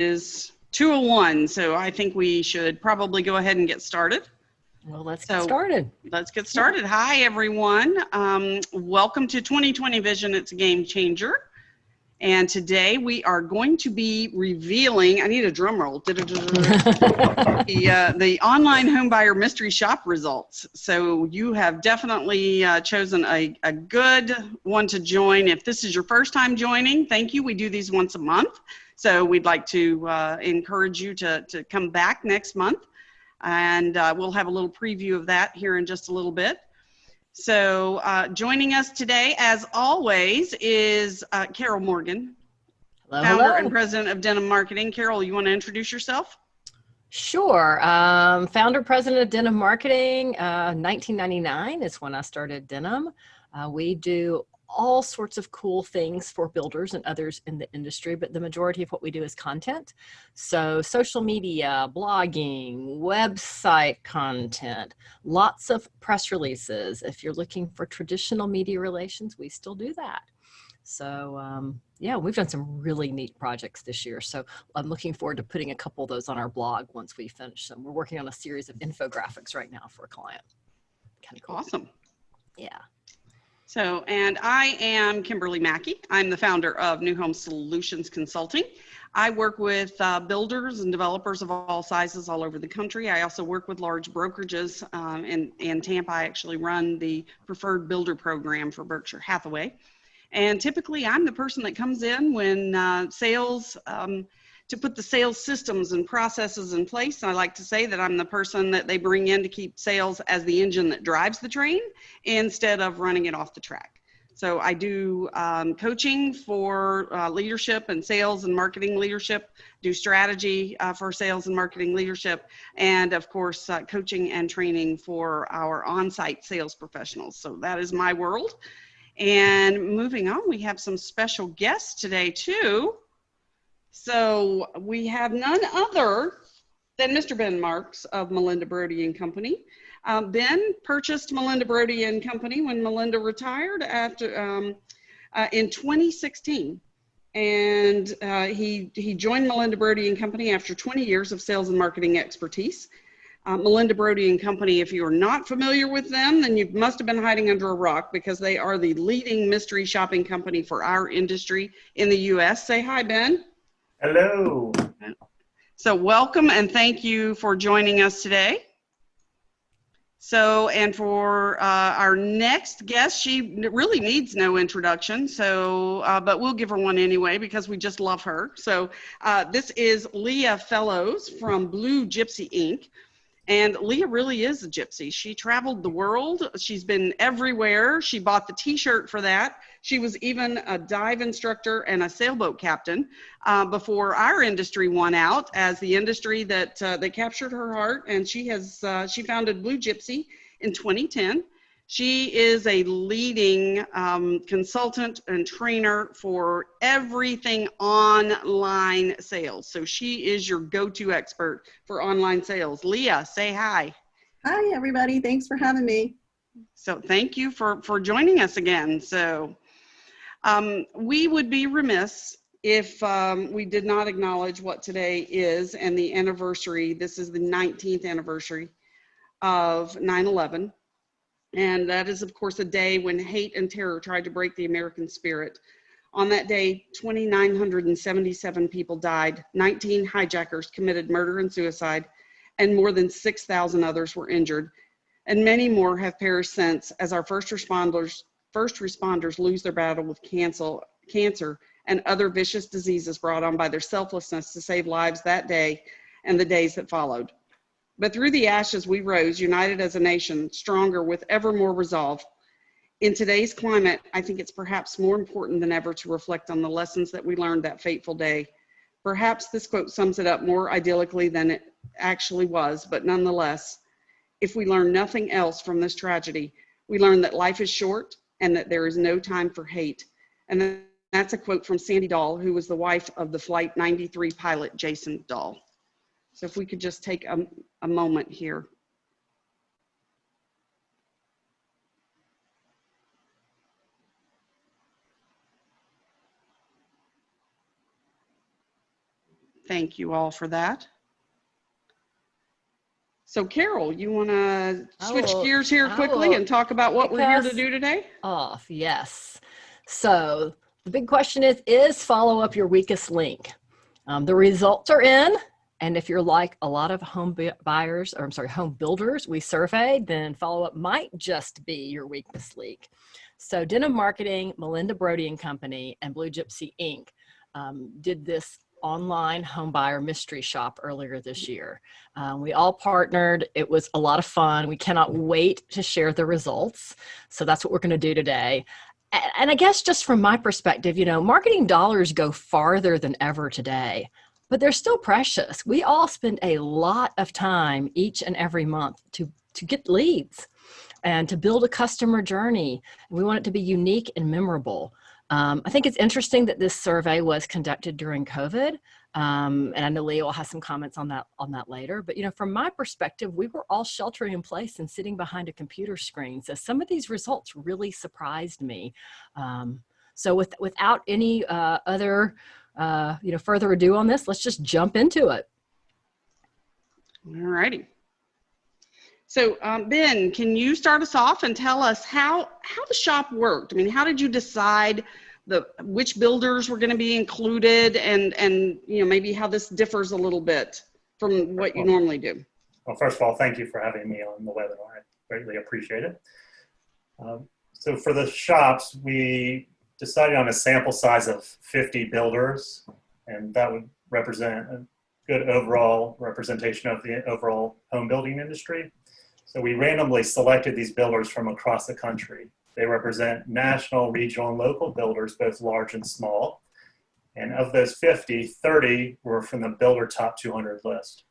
is 2:01, so I think we should probably go ahead and get started. Well, let's get started. Let's get started. Hi, everyone. Welcome to 2020 Vision. It's a game changer. And today we are going to be revealing, I need a drum roll, the Online Homebuyer Mystery Shop results. So you have definitely chosen a good one to join. If this is your first time joining, thank you. We do these once a month. So we'd like to encourage you to come back next month. And we'll have a little preview of that here in just a little bit. So joining us today, as always, is Carol Morgan, founder and president of Denim Marketing. Carol, you want to introduce yourself? Sure. Founder, president of Denim Marketing. 1999 is when I started Denim. We do all sorts of cool things for builders and others in the industry, but the majority of what we do is content. So social media, blogging, website content, lots of press releases. If you're looking for traditional media relations, we still do that. So yeah, we've done some really neat projects this year. So I'm looking forward to putting a couple of those on our blog once we finish them. We're working on a series of infographics right now for a client. Kind of cool. Awesome. Yeah. So, and I am Kimberly Mackey. I'm the founder of New Home Solutions Consulting. I work with builders and developers of all sizes all over the country. I also work with large brokerages. In Tampa, I actually run the preferred builder program for Berkshire Hathaway. And typically, I'm the person that comes in when sales, to put the sales systems and processes in place. I like to say that I'm the person that they bring in to keep sales as the engine that drives the train instead of running it off the track. So I do coaching for leadership and sales and marketing leadership, do strategy for sales and marketing leadership, and of course, coaching and training for our on-site sales professionals. So that is my world. And moving on, we have some special guests today too. So we have none other than Mr. Ben Marks of Melinda Brody Company. Ben purchased Melinda Brody Company when Melinda retired after in 2016. And he joined Melinda Brody Company after 20 years of sales and marketing expertise. Melinda Brody Company, if you are not familiar with them, then you must have been hiding under a rock, because they are the leading mystery shopping company for our industry in the U.S. Say hi, Ben. Hello. So welcome and thank you for joining us today. So, and for our next guest, she really needs no introduction, so, but we'll give her one anyway because we just love her. So this is Leah Fellows from Blue Gypsy Inc. And Leah really is a gypsy. She traveled the world. She's been everywhere. She bought the t-shirt for that. She was even a dive instructor and a sailboat captain before our industry won out as the industry that captured her heart. And she founded Blue Gypsy in 2010. She is a leading consultant and trainer for everything online sales. So she is your go-to expert for online sales. Leah, say hi. Hi, everybody. Thanks for having me. So thank you for joining us again. So we would be remiss if we did not acknowledge what today is and the anniversary. This is the 19th anniversary of 9/11. And that is, of course, a day when hate and terror tried to break the American spirit. On that day, 2,977 people died, 19 hijackers committed murder and suicide, and more than 6,000 others were injured. And many more have perished since, as our first responders lose their battle with cancer and other vicious diseases brought on by their selflessness to save lives that day and the days that followed. But through the ashes, we rose, united as a nation, stronger with ever more resolve. In today's climate, I think it's perhaps more important than ever to reflect on the lessons that we learned that fateful day. Perhaps this quote sums it up more idyllically than it actually was, but nonetheless, if we learn nothing else from this tragedy, we learn that life is short and that there is no time for hate. And that's a quote from Sandy Dahl, who was the wife of the Flight 93 pilot, Jason Dahl. So if we could just take a moment here. Thank you all for that. So Carol, you want to switch gears here quickly and talk about what we're here to do today? Off, yes. So the big question is follow up your weakest link? The results are in, and if you're like a lot of home builders we surveyed, then follow up might just be your weakest link. So Denim Marketing, Melinda Brody Company, and Blue Gypsy Inc. Did this Online Homebuyer Mystery Shop earlier this year. We all partnered. It was a lot of fun. We cannot wait to share the results. So that's what we're going to do today. And I guess just from my perspective, you know, marketing dollars go farther than ever today, but they're still precious. We all spend a lot of time each and every month to get leads and to build a customer journey. We want it to be unique and memorable. I think it's interesting that this survey was conducted during COVID. And I know Leah will have some comments on that later. But, you know, from my perspective, we were all sheltering in place and sitting behind a computer screen. So some of these results really surprised me. So without any other, further ado on this, let's just jump into it. All righty. So Ben, can you start us off and tell us how the shop worked? I mean, how did you decide which builders were going to be included, and you know, maybe how this differs a little bit from what you normally do? Well, first of all, thank you for having me on the webinar. I greatly appreciate it. So for the shops, we decided on a sample size of 50 builders, and that would represent a good overall representation of the overall home building industry. So we randomly selected these builders from across the country. They represent national, regional, and local builders, both large and small. And of those 50, 30 were from the Builder Top 200 list.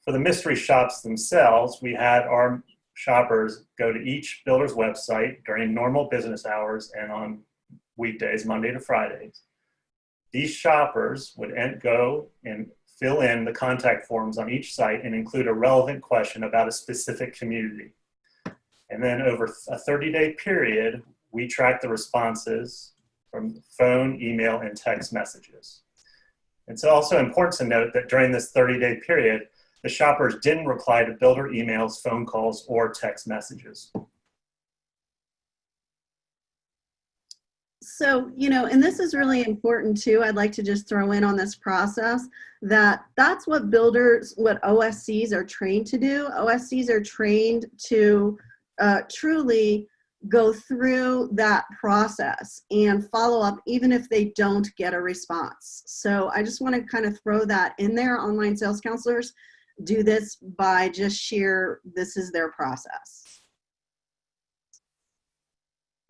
For the mystery shops themselves, we had our shoppers go to each builder's website during normal business hours and on weekdays, Monday to Fridays. These shoppers would go and fill in the contact forms on each site and include a relevant question about a specific community. And then over a 30-day period, we track the responses from phone, email, and text messages. It's also important to note that during this 30-day period, the shoppers didn't reply to builder emails, phone calls, or text messages. So, you know, and this is really important too. I'd like to just throw in on this process that's what OSCs are trained to do. OSCs are trained to truly go through that process and follow up even if they don't get a response. So I just want to kind of throw that in there. Online sales counselors do this by just this is their process.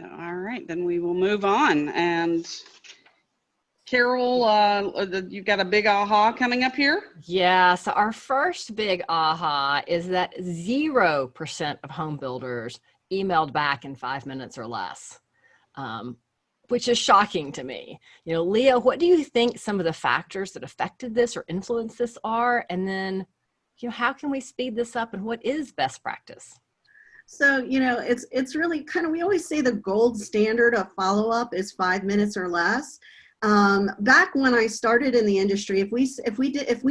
All right, then we will move on. And Carol, you've got a big aha coming up here? Yeah, so our first big aha is that 0% of home builders emailed back in 5 minutes or less, which is shocking to me. You know, Leah, what do you think some of the factors that affected this or influenced this are? And then, you know, how can we speed this up, and what is best practice? So, you know, it's really kind of, we always say the gold standard of follow-up is 5 minutes or less. Back when I started in the industry, if we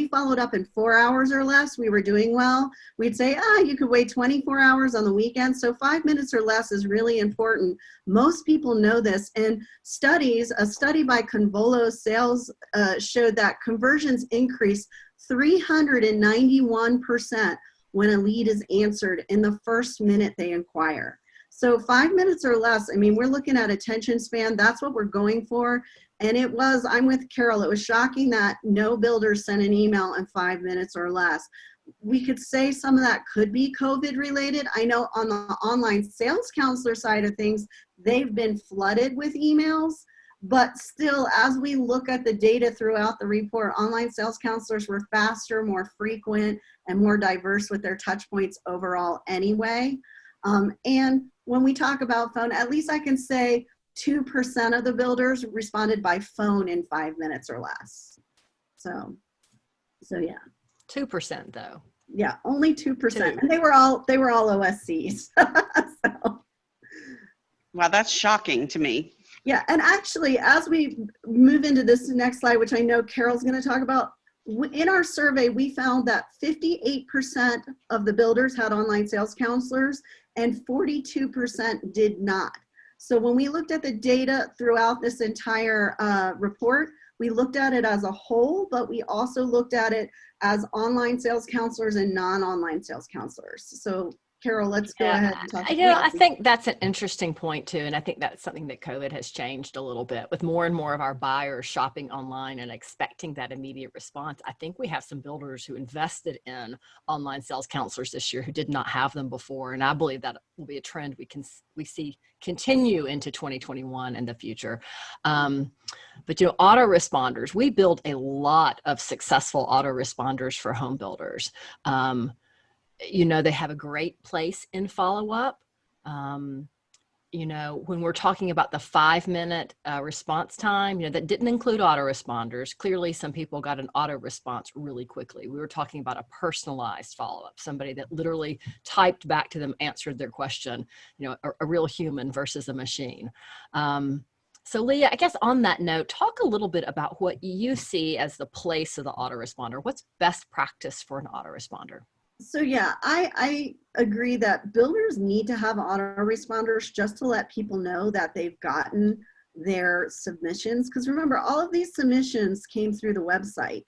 followed up in 4 hours or less, we were doing well. We'd say, you could wait 24 hours on the weekend. So 5 minutes or less is really important. Most people know this, and a study by Convolo Sales showed that conversions increase 391% when a lead is answered in the first minute they inquire. So 5 minutes or less, I mean, we're looking at attention span. That's what we're going for. And I'm with Carol, it was shocking that no builder sent an email in 5 minutes or less. We could say some of that could be COVID related. I know on the online sales counselor side of things, they've been flooded with emails. But still, as we look at the data throughout the report, online sales counselors were faster, more frequent, and more diverse with their touch points overall anyway. And when we talk about phone, at least I can say 2% of the builders responded by phone in 5 minutes or less. So yeah. 2% though. Yeah, only 2%. And they were all OSCs. So. Wow, that's shocking to me. Yeah, and actually, as we move into this next slide, which I know Carol's going to talk about, in our survey, we found that 58% of the builders had online sales counselors and 42% did not. So when we looked at the data throughout this entire report, we looked at it as a whole, but we also looked at it as online sales counselors and non-online sales counselors. So Carol, let's go ahead and talk. I think that's an interesting point too. And I think that's something that COVID has changed a little bit with more and more of our buyers shopping online and expecting that immediate response. I think we have some builders who invested in online sales counselors this year who did not have them before. And I believe that will be a trend we see continue into 2021 and the future. But autoresponders, we build a lot of successful autoresponders for home builders. They have a great place in follow-up. When we're talking about the 5-minute response time, that didn't include autoresponders. Clearly, some people got an auto response really quickly. We were talking about a personalized follow-up, somebody that literally typed back to them, answered their question, a real human versus a machine. So Leah, I guess on that note, talk a little bit about what you see as the place of the autoresponder. What's best practice for an autoresponder? So yeah, I agree that builders need to have autoresponders just to let people know that they've gotten their submissions. Because remember, all of these submissions came through the website.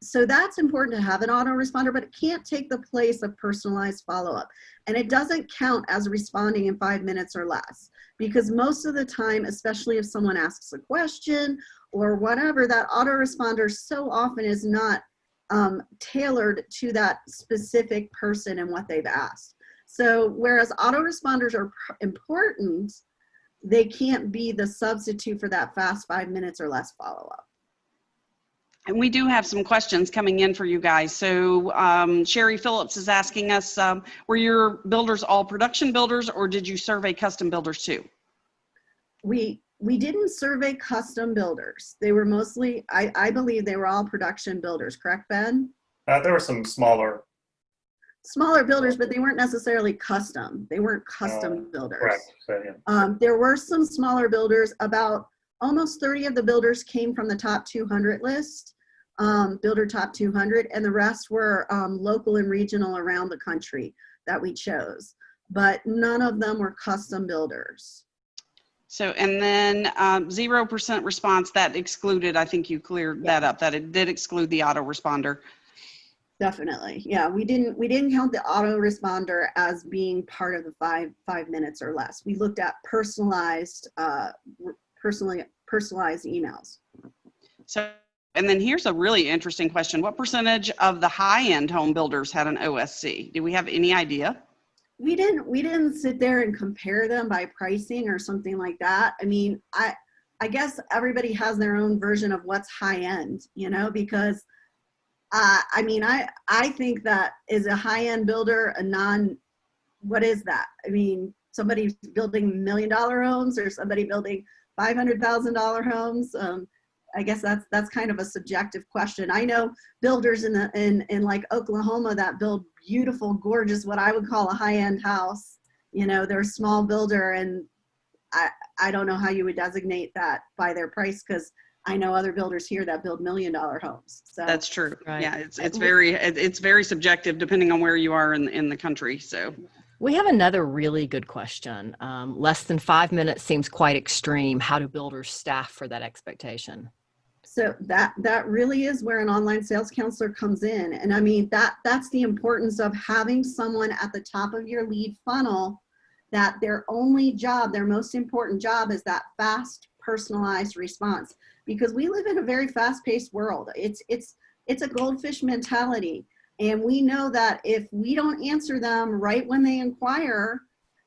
So that's important to have an autoresponder, but it can't take the place of personalized follow-up. And it doesn't count as responding in 5 minutes or less. Because most of the time, especially if someone asks a question or whatever, that autoresponder so often is not tailored to that specific person and what they've asked. So whereas autoresponders are important, they can't be the substitute for that fast 5 minutes or less follow-up. And we do have some questions coming in for you guys. So Sherry Phillips is asking us, were your builders all production builders or did you survey custom builders too? We didn't survey custom builders. They were mostly, I believe they were all production builders, correct, Ben? There were some smaller builders, but they weren't necessarily custom. They weren't custom builders. Correct. So, yeah. There were some smaller builders. About almost 30 of the builders came from the top 200 list, Builder Top 200, and the rest were local and regional around the country that we chose. But none of them were custom builders. So, and then 0% response, that excluded, I think you cleared that up, that it did exclude the autoresponder. Definitely. Yeah, we didn't count the autoresponder as being part of the five minutes or less. We looked at personalized emails. So, and then here's a really interesting question. What percentage of the high-end home builders had an OSC? Do we have any idea? We didn't sit there and compare them by pricing or something like that. I mean, I guess everybody has their own version of what's high end, because I mean, I think that is a high end builder what is that? I mean, somebody building $1 million homes or somebody building $500,000 homes. I guess that's kind of a subjective question. I know builders in like Oklahoma that build beautiful, gorgeous, what I would call a high-end house. They're a small builder, and I don't know how you would designate that by their price, because I know other builders here that build $1 million homes. So that's true. Right. Yeah, it's very subjective depending on where you are in the country. So we have another really good question. Less than 5 minutes seems quite extreme. How do builders staff for that expectation? So that really is where an online sales counselor comes in. And I mean, that's the importance of having someone at the top of your lead funnel that their most important job is that fast, personalized response. Because we live in a very fast-paced world. It's a goldfish mentality. And we know that if we don't answer them right when they inquire,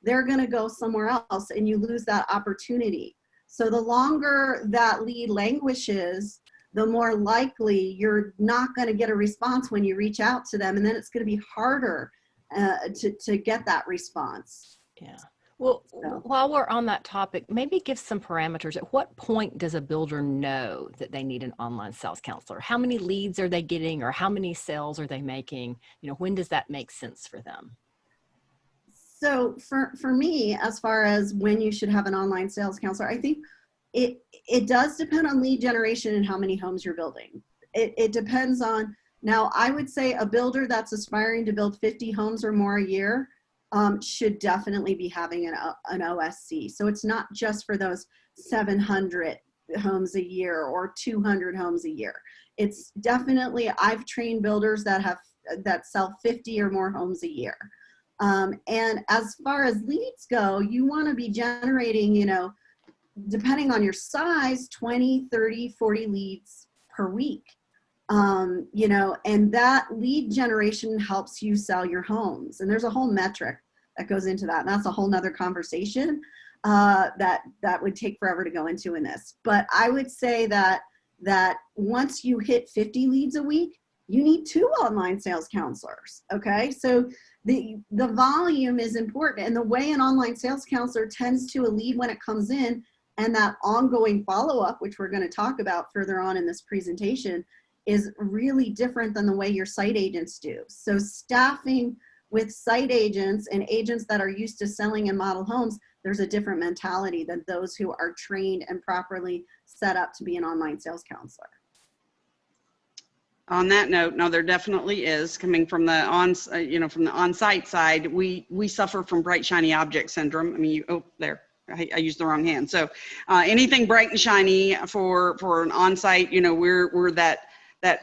they're gonna go somewhere else and you lose that opportunity. So the longer that lead languishes, the more likely you're not going to get a response when you reach out to them. And then it's going to be harder to get that response. Yeah. Well, while we're on that topic, maybe give some parameters. At what point does a builder know that they need an online sales counselor? How many leads are they getting, or how many sales are they making? When does that make sense for them? So for me, as far as when you should have an online sales counselor, I think it does depend on lead generation and how many homes you're building. It depends on, now I would say a builder that's aspiring to build 50 homes or more a year should definitely be having an OSC. So it's not just for those 700 homes a year or 200 homes a year. It's definitely, I've trained builders that sell 50 or more homes a year. And as far as leads go, you want to be generating, you know, depending on your size, 20, 30, 40 leads per week. You know, and that lead generation helps you sell your homes. And there's a whole metric that goes into that. And that's a whole nother conversation that would take forever to go into in this. But I would say that once you hit 50 leads a week, you need 2 online sales counselors. Okay. So the volume is important. And the way an online sales counselor tends to a lead when it comes in, and that ongoing follow-up, which we're going to talk about further on in this presentation, is really different than the way your site agents do. So staffing with site agents and agents that are used to selling in model homes, there's a different mentality than those who are trained and properly set up to be an online sales counselor. On that note, no, there definitely is. Coming from the on-site side, we suffer from bright shiny object syndrome. I mean, I used the wrong hand. So anything bright and shiny for an on-site, you know, we're that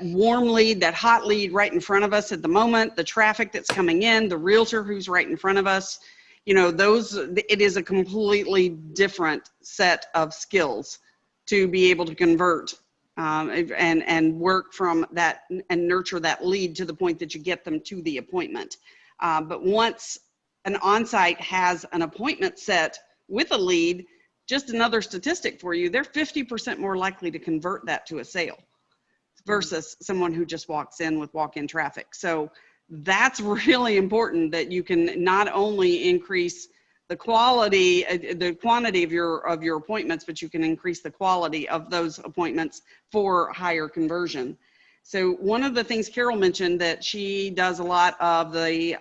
warm lead, that hot lead right in front of us at the moment, the traffic that's coming in, the realtor who's right in front of us, you know, it is a completely different set of skills to be able to convert and work from that and nurture that lead to the point that you get them to the appointment. But once an on-site has an appointment set with a lead, just another statistic for you, they're 50% more likely to convert that to a sale versus someone who just walks in with walk-in traffic. So that's really important, that you can not only increase the quality, the quantity of your appointments, but you can increase the quality of those appointments for higher conversion. So one of the things Carol mentioned, that she does a lot of the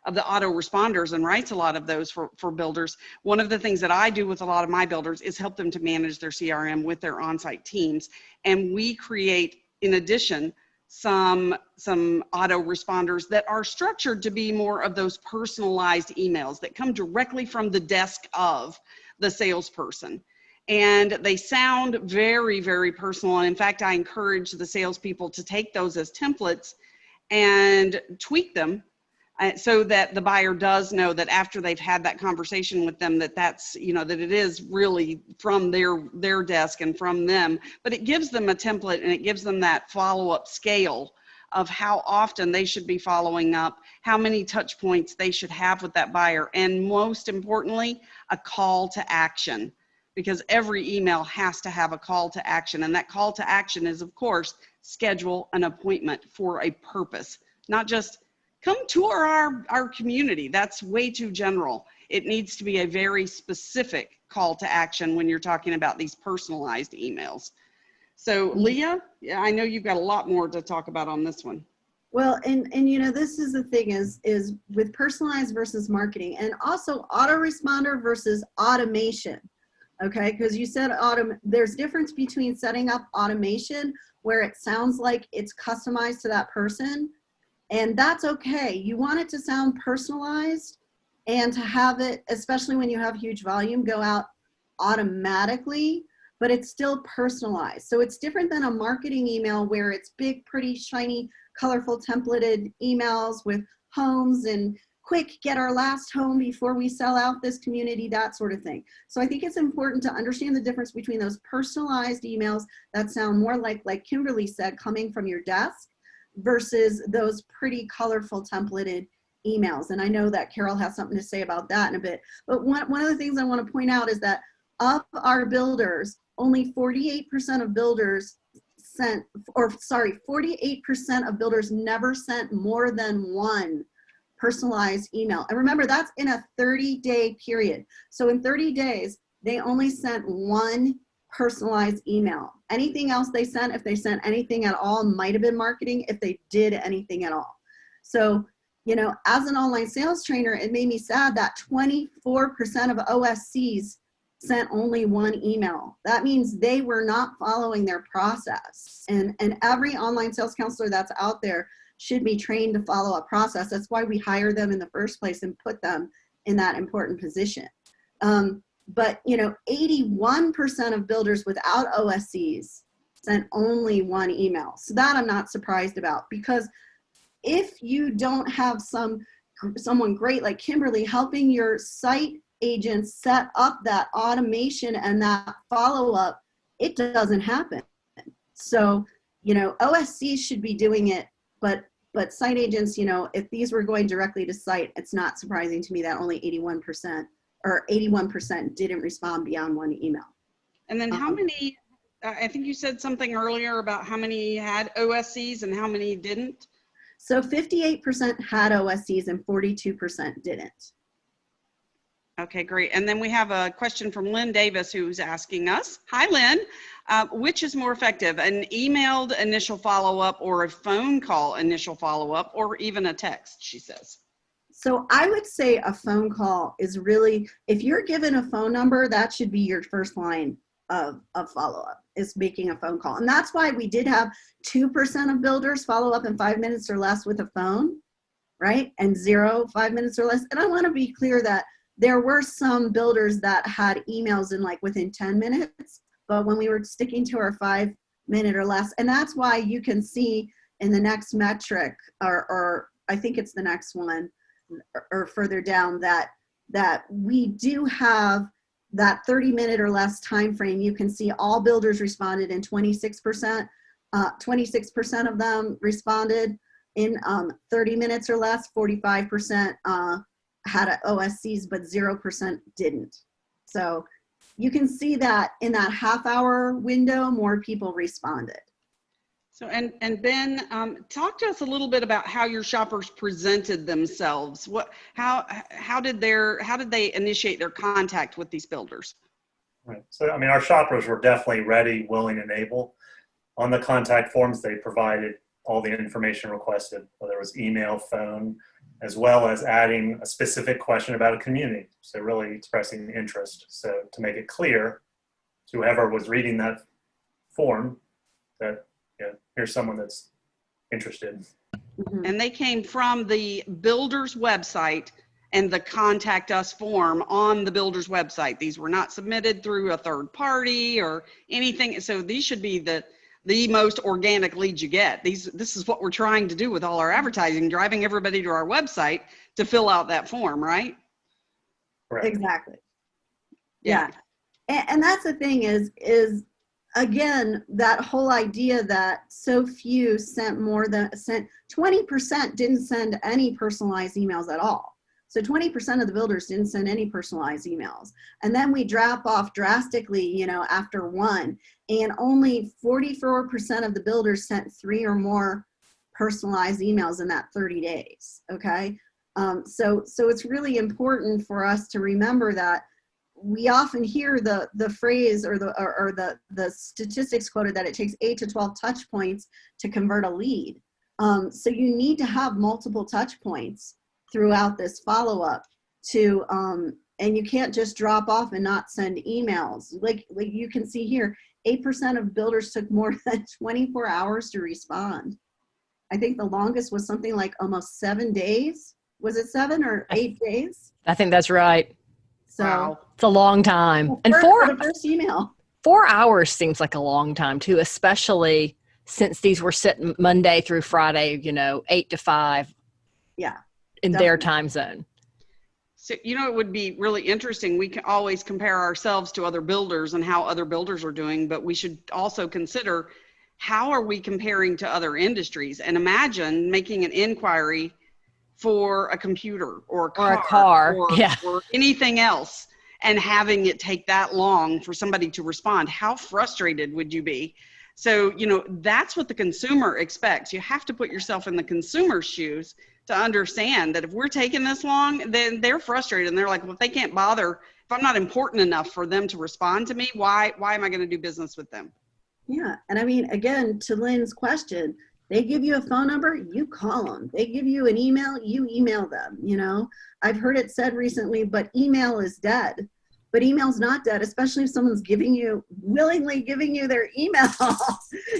autoresponders and writes a lot of those for builders. One of the things that I do with a lot of my builders is help them to manage their CRM with their on-site teams. And we create, in addition, some autoresponders that are structured to be more of those personalized emails that come directly from the desk of the salesperson. And they sound very, very personal. And in fact, I encourage the salespeople to take those as templates and tweak them so that the buyer does know that after they've had that conversation with them, that's, you know, that it is really from their desk and from them. But it gives them a template, and it gives them that follow-up scale of how often they should be following up, how many touch points they should have with that buyer, and most importantly, a call to action. Because every email has to have a call to action. And that call to action is, of course, schedule an appointment for a purpose, not just come tour our community. That's way too general. It needs to be a very specific call to action when you're talking about these personalized emails. So Leah, I know you've got a lot more to talk about on this one. Well, and you know, this is the thing is with personalized versus marketing, and also autoresponder versus automation. Okay, because you said there's difference between setting up automation where it sounds like it's customized to that person, and that's okay. You want it to sound personalized and to have it, especially when you have huge volume, go out automatically, but it's still personalized. So it's different than a marketing email where it's big, pretty, shiny, colorful templated emails with homes and quick, get our last home before we sell out this community, that sort of thing. So I think it's important to understand the difference between those personalized emails that sound more like Kimberly said, coming from your desk, versus those pretty colorful templated emails. And I know that Carol has something to say about that in a bit. But one of the things I want to point out is that of our builders, only 48% of builders 48% of builders never sent more than one personalized email. And remember, that's in a 30-day period. So in 30 days, they only sent one personalized email. Anything else they sent, if they sent anything at all, might have been marketing, if they did anything at all. So you know, as an online sales trainer, it made me sad that 24% of OSCs sent only one email. That means they were not following their process. And every online sales counselor that's out there should be trained to follow a process. That's why we hire them in the first place and put them in that important position. But, you know, 81% of builders without OSCs sent only one email. So that I'm not surprised about, because if you don't have someone great like Kimberly helping your site agents set up that automation and that follow-up, it doesn't happen. So, you know, OSCs should be doing it, but site agents, you know, if these were going directly to site, it's not surprising to me that only 81% didn't respond beyond one email. And then how many, I think you said something earlier about how many had OSCs and how many didn't? So 58% had OSCs and 42% didn't. Okay, great. And then we have a question from Lynn Davis, who's asking us, hi, Lynn, which is more effective, an emailed initial follow-up or a phone call initial follow-up, or even a text, she says? So I would say a phone call is really, if you're given a phone number, that should be your first line of follow-up, is making a phone call. And that's why we did have 2% of builders follow up in 5 minutes or less with a phone, right? And 0, 5 minutes or less. And I want to be clear that there were some builders that had emails in like within 10 minutes, but when we were sticking to our 5 minute or less, and that's why you can see in the next metric, or I think it's the next one, or further down, that we do have that 30-minute or less time frame. You can see all builders responded in 26%. 26% of them responded in 30 minutes or less. 45% had OSCs, but 0% didn't. So you can see that in that half-hour window, more people responded. So, and Ben, talk to us a little bit about how your shoppers presented themselves. How did they initiate their contact with these builders? Right. So, I mean, our shoppers were definitely ready, willing, and able. On the contact forms, they provided all the information requested, whether it was email, phone, as well as adding a specific question about a community. So really expressing interest. So to make it clear to whoever was reading that form that, you know, here's someone that's interested. Mm-hmm. And they came from the builder's website and the contact us form on the builder's website. These were not submitted through a third party or anything. So these should be the most organic leads you get. This is what we're trying to do with all our advertising, driving everybody to our website to fill out that form, right? Correct. Exactly. Yeah. And that's the thing is again, that whole idea that so few sent 20% didn't send any personalized emails at all. So 20% of the builders didn't send any personalized emails. And then we drop off drastically, you know, after one, and only 44% of the builders sent 3 or more personalized emails in that 30 days. Okay. So it's really important for us to remember that we often hear the phrase or the statistics quoted that it takes 8 to 12 touch points to convert a lead. So you need to have multiple touch points throughout this follow-up to and you can't just drop off and not send emails. Like you can see here, 8% of builders took more than 24 hours to respond. I think the longest was something like almost 7 days. Was it 7 or 8 days? I think that's right. So wow. It's a long time. for, And for the first email. 4 hours seems like a long time too, especially since these were set Monday through Friday, you know, 8 to 5. Yeah. In Definitely. their time zone. So, you know, it would be really interesting. We can always compare ourselves to other builders and how other builders are doing, but we should also consider how are we comparing to other industries, and imagine making an inquiry for a computer or a car, or anything else, and having it take that long for somebody to respond. How frustrated would you be? So, you know, that's what the consumer expects. You have to put yourself in the consumer's shoes to understand that if we're taking this long, then they're frustrated and they're like, well, if they can't bother, if I'm not important enough for them to respond to me, why am I going to do business with them? Yeah. And I mean, again, to Lynn's question, They give you a phone number, you call them. They give you an email, you email them. You know, I've heard it said recently, but email is dead. But email's not dead, especially if someone's willingly giving you their email.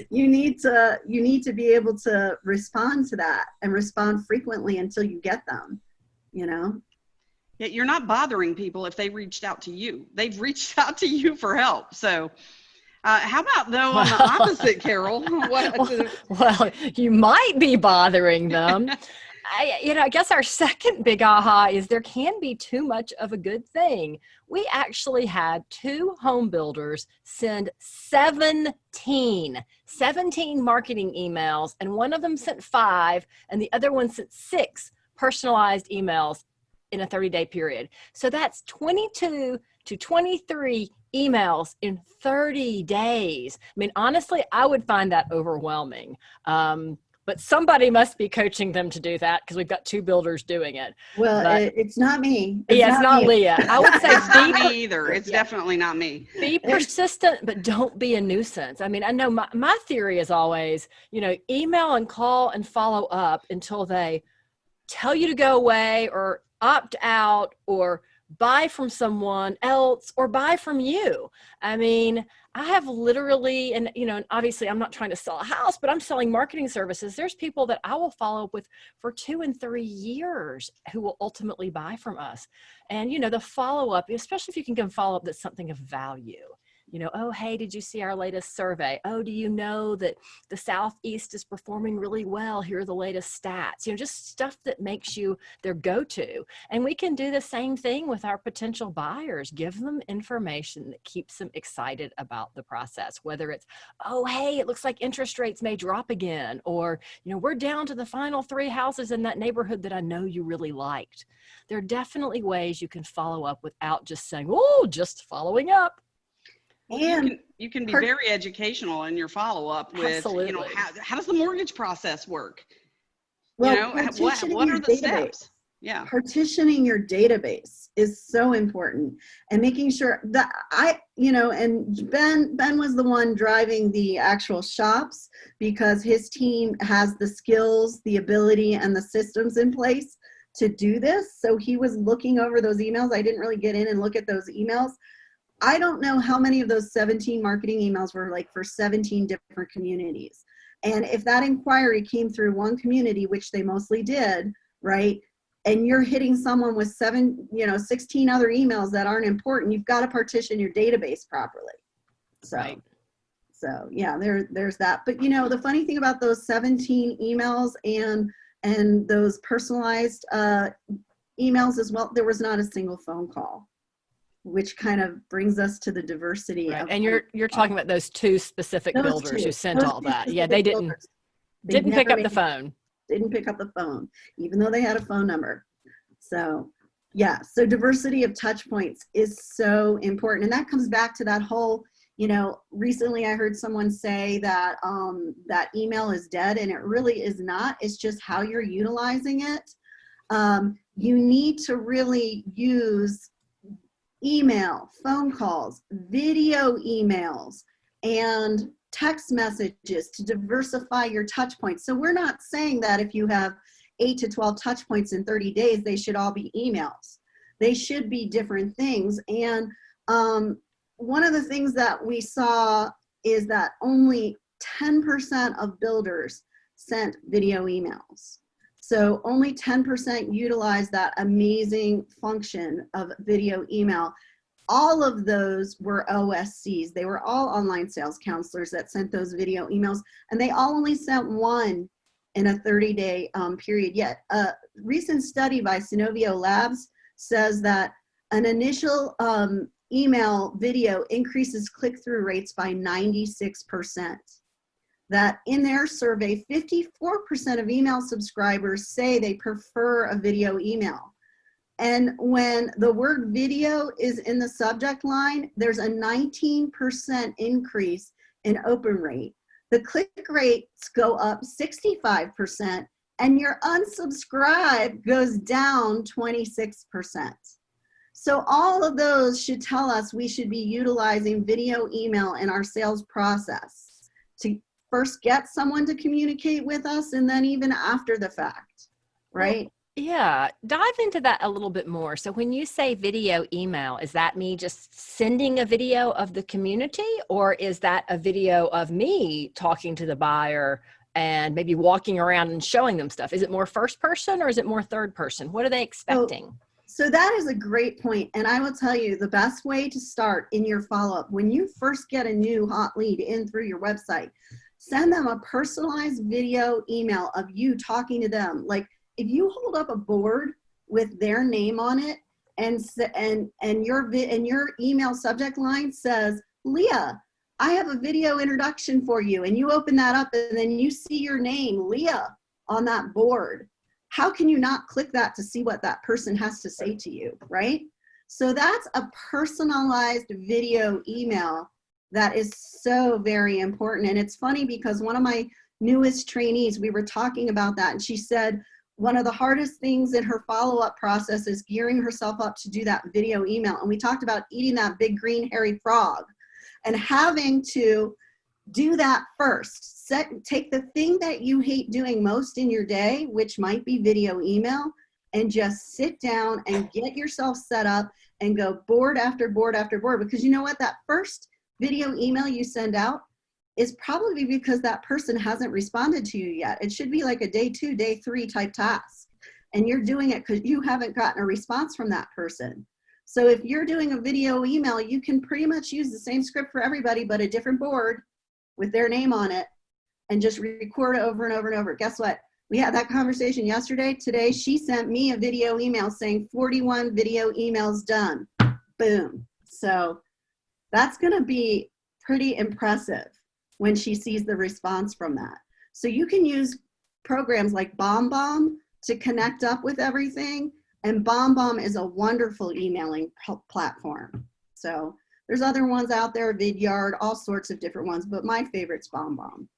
You need to be able to respond to that and respond frequently until you get them, you know? Yeah, you're not bothering people if they reached out to you. They've reached out to you for help. So how about though on the opposite, Carol? Well, you might be bothering them. I guess our second big aha is there can be too much of a good thing. We actually had 2 home builders send 17 marketing emails, and one of them sent 5 and the other one sent 6 personalized emails in a 30-day period. So that's 22 to 23 emails in 30 days. I mean, honestly, I would find that overwhelming. But somebody must be coaching them to do that because we've got 2 builders doing it. Well, it's not me. It's not me. Leah. I would say it's not me either. It's definitely not me. Be persistent, but don't be a nuisance. I mean, I know my theory is always, email and call and follow up until they tell you to go away or opt out or buy from someone else or buy from you. I mean, I have literally, and obviously I'm not trying to sell a house, but I'm selling marketing services. There's people that I will follow up with for 2 and 3 years who will ultimately buy from us. And, the follow-up, especially if you can follow up that's something of value. Oh, hey, did you see our latest survey? Oh, do you know that the Southeast is performing really well? Here are the latest stats. Just stuff that makes you their go-to. And we can do the same thing with our potential buyers. Give them information that keeps them excited about the process, whether it's, oh, hey, it looks like interest rates may drop again, or, we're down to the final 3 houses in that neighborhood that I know you really liked. There are definitely ways you can follow up without just saying, oh, just following up. And you can be very educational in your follow-up with, absolutely. How does the mortgage process work? Well, what are the steps? Yeah. Partitioning your database is so important, and making sure that and Ben was the one driving the actual shops because his team has the skills, the ability, and the systems in place to do this. So he was looking over those emails. I didn't really get in and look at those emails. I don't know how many of those 17 marketing emails were like for 17 different communities. And if that inquiry came through one community, which they mostly did, right? And you're hitting someone with 16 other emails that aren't important, you've got to partition your database properly. So, right. So yeah, there's that. But the funny thing about those 17 emails and those personalized emails as well, there was not a single phone call, which kind of brings us to the diversity. Right. And you're talking about those 2 specific builders who sent all that. Yeah, they didn't pick up the phone. Didn't pick up the phone, even though they had a phone number. So yeah, so diversity of touch points is so important. And that comes back to that whole, recently I heard someone say that that email is dead, and it really is not. It's just how you're utilizing it. You need to really use email, phone calls, video emails, and text messages to diversify your touch points. So we're not saying that if you have 8 to 12 touch points in 30 days, they should all be emails. They should be different things. And one of the things that we saw is that only 10% of builders sent video emails. So only 10% utilized that amazing function of video email. All of those were OSCs. They were all online sales counselors that sent those video emails, and they all only sent 1 in a 30-day period. Yet a recent study by Synovio Labs says that an initial email video increases click-through rates by 96%. That in their survey, 54% of email subscribers say they prefer a video email. And when the word video is in the subject line, there's a 19% increase in open rate. The click rates go up 65%, and your unsubscribe goes down 26%. So all of those should tell us we should be utilizing video email in our sales process to first get someone to communicate with us, and then even after the fact, right? Yeah, dive into that a little bit more. So when you say video email, is that me just sending a video of the community, or is that a video of me talking to the buyer and maybe walking around and showing them stuff? Is it more first person or is it more third person? What are they expecting? So that is a great point. And I will tell you the best way to start in your follow-up, when you first get a new hot lead in through your website, send them a personalized video email of you talking to them. Like, if you hold up a board with their name on it and your email subject line says, Leah, I have a video introduction for you, and you open that up and then you see your name, Leah, on that board, how can you not click that to see what that person has to say to you, right? So that's a personalized video email that is so very important. And it's funny because one of my newest trainees, we were talking about that, and she said, one of the hardest things in her follow-up process is gearing herself up to do that video email. And we talked about eating that big green hairy frog and having to do that first. Take the thing that you hate doing most in your day, which might be video email, and just sit down and get yourself set up and go board after board after board. Because you know what? That first video email you send out is probably because that person hasn't responded to you yet. It should be like a day 2, day 3 type task. And you're doing it because you haven't gotten a response from that person. So if you're doing a video email, you can pretty much use the same script for everybody, but a different board with their name on it, and just record it over and over and over. Guess what? We had that conversation yesterday. Today, she sent me a video email saying 41 video emails done. Boom. So that's going to be pretty impressive when she sees the response from that. So you can use programs like BombBomb to connect up with everything. And BombBomb is a wonderful emailing platform. So there's other ones out there, Vidyard, all sorts of different ones, but my favorite's BombBomb.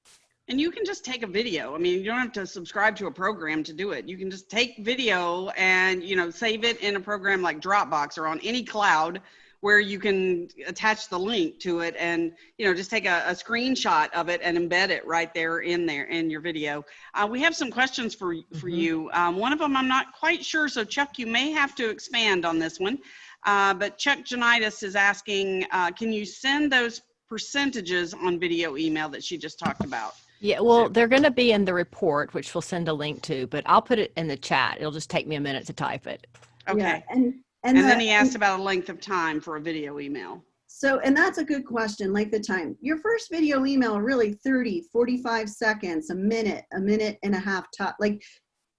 And you can just take a video. I mean, you don't have to subscribe to a program to do it. You can just take video and, save it in a program like Dropbox or on any cloud where you can attach the link to it and, just take a screenshot of it and embed it right there in your video. We have some questions for you. One of them I'm not quite sure, so Chuck, you may have to expand on this one. But Chuck Janitis is asking, can you send those percentages on video email that she just talked about? Yeah, well, they're going to be in the report, which we'll send a link to, but I'll put it in the chat. It'll just take me a minute to type it. Okay. Yeah, and then he asked about a length of time for a video email. So, and that's a good question, length of time. Your first video email, really 30, 45 seconds, a minute and a half top. Like,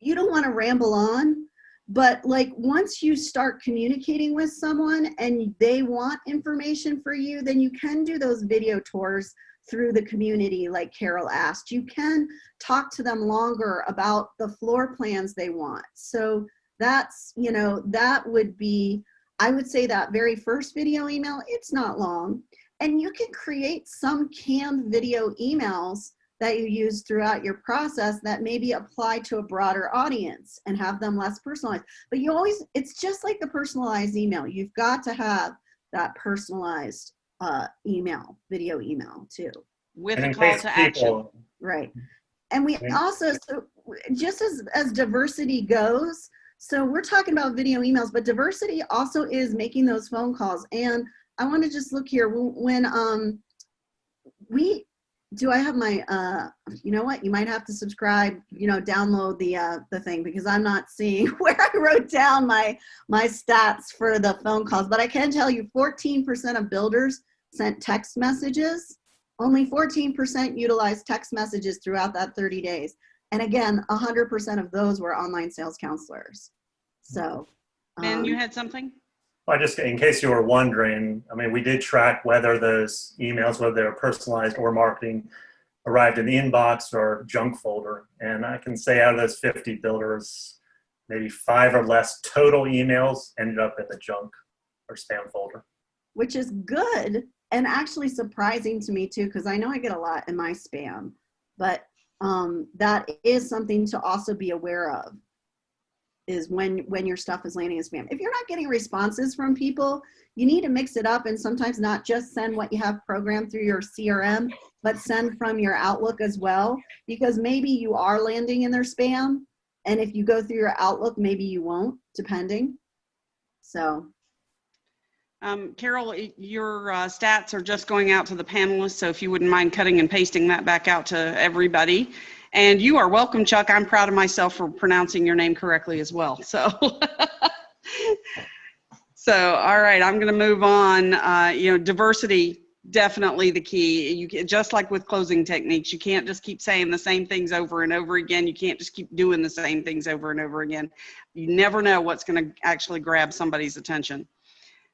you don't want to ramble on, but like once you start communicating with someone and they want information for you, then you can do those video tours through the community like Carol asked. You can talk to them longer about the floor plans they want. So that's, that would be, I would say that very first video email, it's not long. And you can create some canned video emails that you use throughout your process that maybe apply to a broader audience and have them less personalized. But it's just like the personalized email. You've got to have that personalized video email too. With a call to action. Right. And we also, so just as diversity goes, so we're talking about video emails, but diversity also is making those phone calls. And I want to just look here when I have my, you know what, you might have to subscribe, download the thing, because I'm not seeing where I wrote down my stats for the phone calls, but I can tell you 14% of builders sent text messages. Only 14% utilized text messages throughout that 30 days. And again, 100% of those were online sales counselors. So. Ben, you had something? Well, just in case you were wondering, I mean, we did track whether those emails, whether they're personalized or marketing, arrived in the inbox or junk folder. And I can say out of those 50 builders, maybe 5 or less total emails ended up in the junk or spam folder. Which is good and actually surprising to me too, because I know I get a lot in my spam, but that is something to also be aware of. when your stuff is landing in spam. If you're not getting responses from people, you need to mix it up and sometimes not just send what you have programmed through your CRM, but send from your Outlook as well, because maybe you are landing in their spam. And if you go through your Outlook, maybe you won't, depending. So. Carol, your stats are just going out to the panelists, so if you wouldn't mind cutting and pasting that back out to everybody. And you are welcome, Chuck. I'm proud of myself for pronouncing your name correctly as well. So, all right, I'm going to move on. Diversity, definitely the key. Just like with closing techniques, you can't just keep saying the same things over and over again. You can't just keep doing the same things over and over again. You never know what's going to actually grab somebody's attention.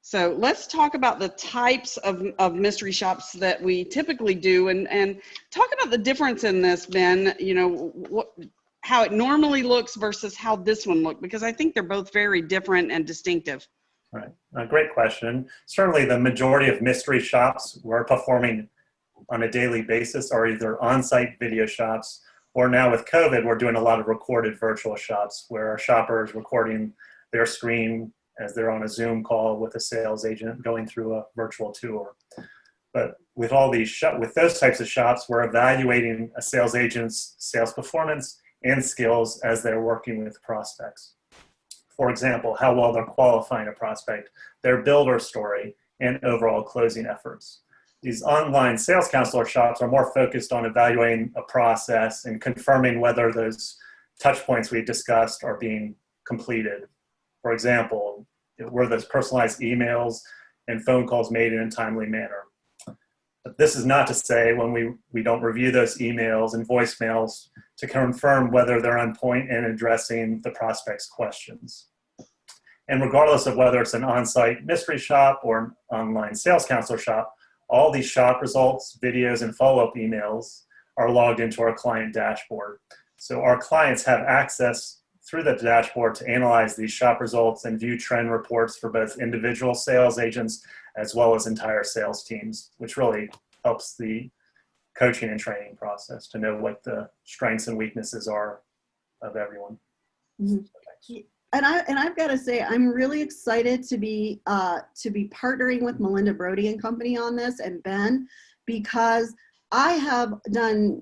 So let's talk about the types of mystery shops that we typically do, and talk about the difference in this, Ben, how it normally looks versus how this one looked, because I think they're both very different and distinctive. Right. Great question. Certainly the majority of mystery shops we're performing on a daily basis are either on-site video shops, or now with COVID, we're doing a lot of recorded virtual shops where our shopper is recording their screen as they're on a Zoom call with a sales agent going through a virtual tour. But with all these with those types of shops, we're evaluating a sales agent's sales performance and skills as they're working with prospects. For example, how well they're qualifying a prospect, their builder story, and overall closing efforts. These online sales counselor shops are more focused on evaluating a process and confirming whether those touch points we discussed are being completed. For example, were those personalized emails and phone calls made in a timely manner? But this is not to say when we don't review those emails and voicemails to confirm whether they're on point and addressing the prospect's questions. And regardless of whether it's an on-site mystery shop or an online sales counselor shop, all these shop results, videos, and follow-up emails are logged into our client dashboard. So our clients have access through the dashboard to analyze these shop results and view trend reports for both individual sales agents as well as entire sales teams, which really helps the coaching and training process to know what the strengths and weaknesses are of everyone. Mm-hmm. So and I've got to say, I'm really excited to be partnering with Melinda Brody Company on this, and Ben, because I've done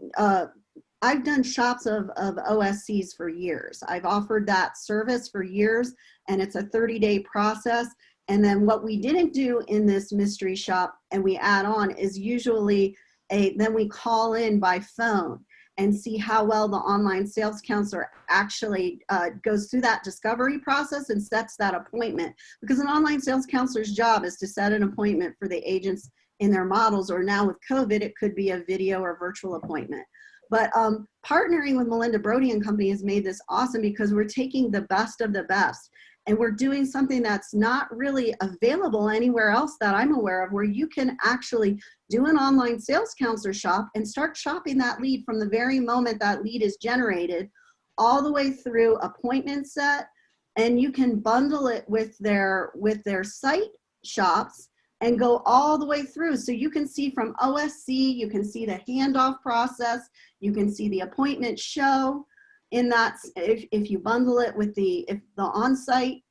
shops of OSCs for years. I've offered that service for years, and it's a 30-day process. And then what we didn't do in this mystery shop, and we add on, is usually then we call in by phone and see how well the online sales counselor actually goes through that discovery process and sets that appointment. Because an online sales counselor's job is to set an appointment for the agents in their models, or now with COVID, it could be a video or virtual appointment. But partnering with Melinda Brody Company has made this awesome, because we're taking the best of the best and we're doing something that's not really available anywhere else that I'm aware of, where you can actually do an online sales counselor shop and start shopping that lead from the very moment that lead is generated all the way through appointment set. And you can bundle it with their site shops and go all the way through. So you can see from OSC, you can see the handoff process, you can see the appointment show in that, if you bundle it with the on-site.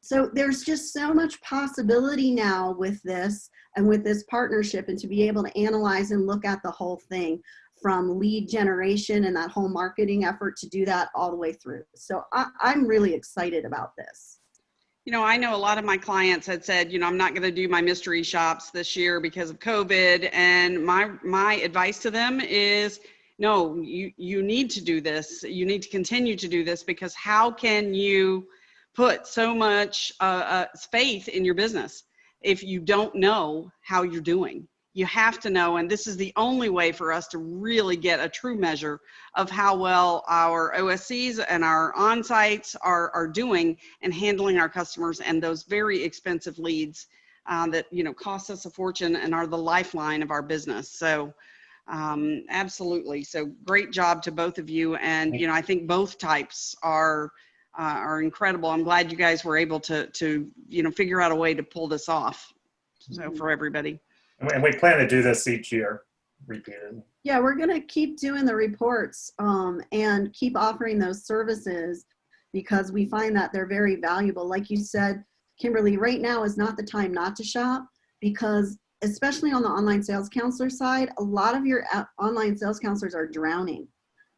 So there's just so much possibility now with this and with this partnership, and to be able to analyze and look at the whole thing from lead generation and that whole marketing effort to do that all the way through. So I'm really excited about this. I know a lot of my clients had said, I'm not going to do my mystery shops this year because of COVID. And my advice to them is, no, you need to do this. You need to continue to do this, because how can you put so much faith in your business if you don't know how you're doing? You have to know, and this is the only way for us to really get a true measure of how well our OSCs and our on-sites are doing and handling our customers and those very expensive leads that cost us a fortune and are the lifeline of our business. So absolutely. So great job to both of you, and I think both types are incredible. I'm glad you guys were able to figure out a way to pull this off. So for everybody. And we plan to do this each year, repeated. Yeah, we're going to keep doing the reports and keep offering those services. because we find that they're very valuable. Like you said, Kimberly, right now is not the time not to shop, because especially on the online sales counselor side, a lot of your online sales counselors are drowning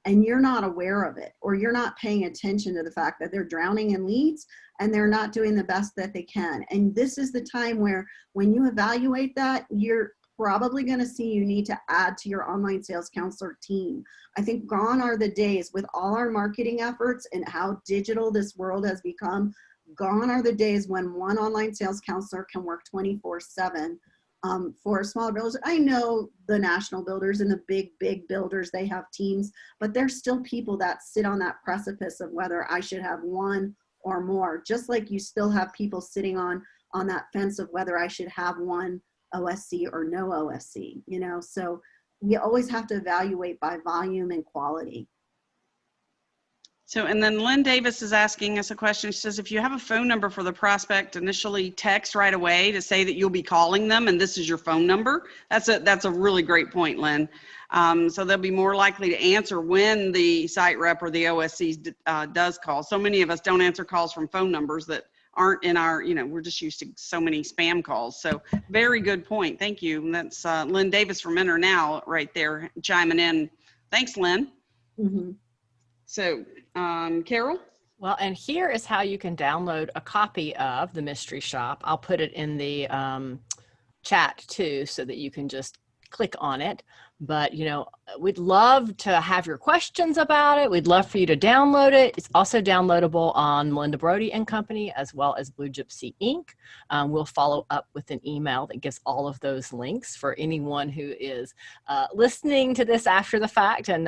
and you're not aware of it, or you're not paying attention to the fact that they're drowning in leads and they're not doing the best that they can. And this is the time where, when you evaluate that, you're probably going to see you need to add to your online sales counselor team. I think gone are the days, with all our marketing efforts and how digital this world has become, gone are the days when one online sales counselor can work 24/7. For smaller builders, I know the national builders and the big builders, they have teams, but there's still people that sit on that precipice of whether I should have one or more, just like you still have people sitting on that fence of whether I should have one OSC or no OSC, you know? So we always have to evaluate by volume and quality. So, and then Lynn Davis is asking us a question. She says, if you have a phone number for the prospect, initially text right away to say that you'll be calling them and this is your phone number. That's a really great point, Lynn. So they'll be more likely to answer when the site rep or the OSC does call. So many of us don't answer calls from phone numbers that aren't in our, you know, we're just used to so many spam calls. So very good point. Thank you. And that's Lynn Davis from Enter Now right there chiming in. Thanks, Lynn. Mm-hmm. So, Carol? Well, and here is how you can download a copy of the Mystery Shop. I'll put it in the chat too, so that you can just click on it. But, you know, we'd love to have your questions about it. We'd love for you to download it. It's also downloadable on Melinda Brody Company as well as Blue Gypsy Inc. We'll follow up with an email that gives all of those links for anyone who is listening to this after the fact and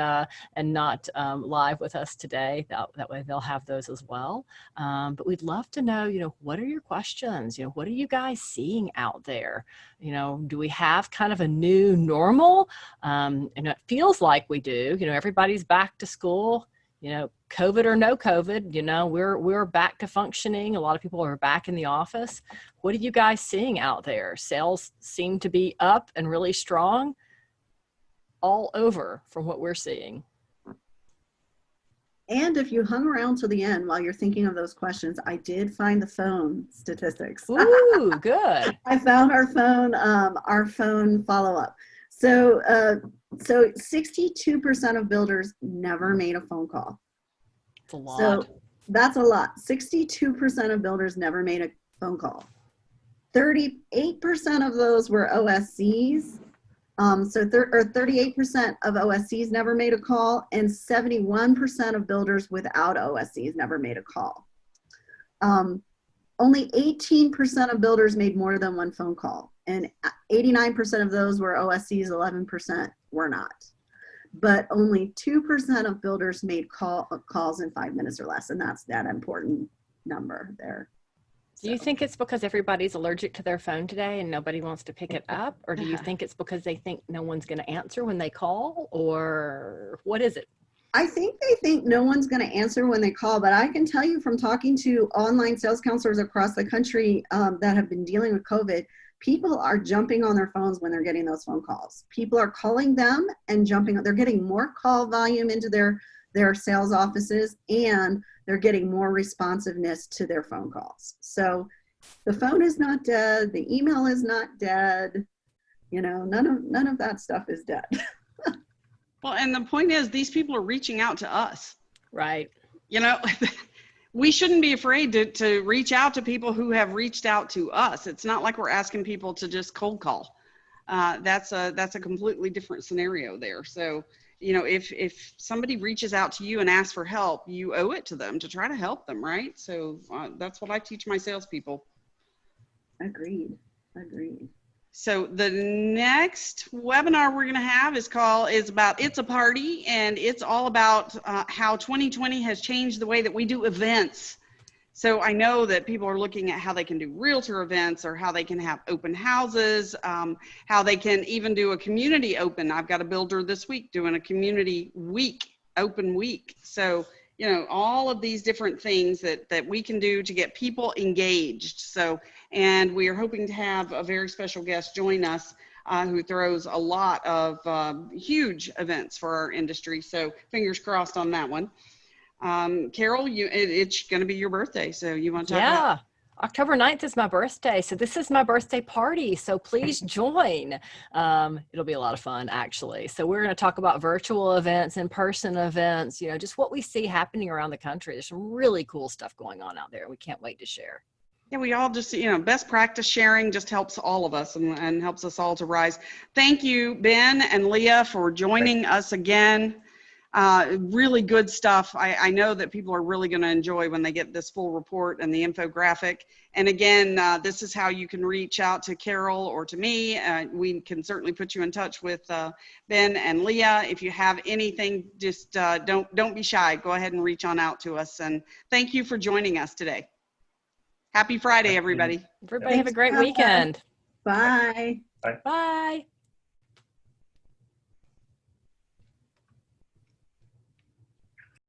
not live with us today. That way they'll have those as well. But we'd love to know, you know, what are your questions? You know, what are you guys seeing out there? You know, do we have kind of a new normal? And it feels like we do. You know, everybody's back to school, you know, COVID or no COVID, you know, we're back to functioning. A lot of people are back in the office. What are you guys seeing out there? Sales seem to be up and really strong all over from what we're seeing. And if you hung around till the end while you're thinking of those questions, I did find the phone statistics. Ooh, good. I found our phone follow-up. So 62% of builders never made a phone call. It's a lot. So that's a lot. 62% of builders never made a phone call. 38% of those were OSCs. 38% of OSCs never made a call, and 71% of builders without OSCs never made a call. Only 18% of builders made more than one phone call, and 89% of those were OSCs, 11% were not. But only 2% of builders made calls in 5 minutes or less, and that's that important number there. Do you think it's because everybody's allergic to their phone today and nobody wants to pick it up? Or do you think it's because they think no one's going to answer when they call? Or what is it? I think they think no one's going to answer when they call, but I can tell you from talking to online sales counselors across the country that have been dealing with COVID, people are jumping on their phones when they're getting those phone calls. People are calling them and jumping. They're getting more call volume into their sales offices, and they're getting more responsiveness to their phone calls. So the phone is not dead. The email is not dead. You know, none of that stuff is dead. Well, and the point is, these people are reaching out to us. Right. You know, we shouldn't be afraid to reach out to people who have reached out to us. It's not like we're asking people to just cold call. That's a completely different scenario there. So, you know, if somebody reaches out to you and asks for help, you owe it to them to try to help them, right? So that's what I teach my salespeople. Agreed. So the next webinar we're going to have is about It's a Party, and it's all about how 2020 has changed the way that we do events. So I know that people are looking at how they can do realtor events, or how they can have open houses, how they can even do a community open. I've got a builder this week doing a community week, open week. So, you know, all of these different things that we can do to get people engaged. So, and we are hoping to have a very special guest join us who throws a lot of huge events for our industry. So fingers crossed on that one. Carol, it's going to be your birthday, so you want to talk about? Yeah. October 9th is my birthday. So this is my birthday party. So please join. It'll be a lot of fun, actually. So we're going to talk about virtual events, in-person events, you know, just what we see happening around the country. There's some really cool stuff going on out there. We can't wait to share. Yeah, we all just, best practice sharing just helps all of us and helps us all to rise. Thank you, Ben and Leah, for joining us again. Really good stuff. I know that people are really going to enjoy when they get this full report and the infographic. And again, this is how you can reach out to Carol or to me. We can certainly put you in touch with Ben and Leah. If you have anything, just don't be shy. Go ahead and reach on out to us. And thank you for joining us today. Happy Friday, everybody. Everybody have a great weekend. Bye. Bye.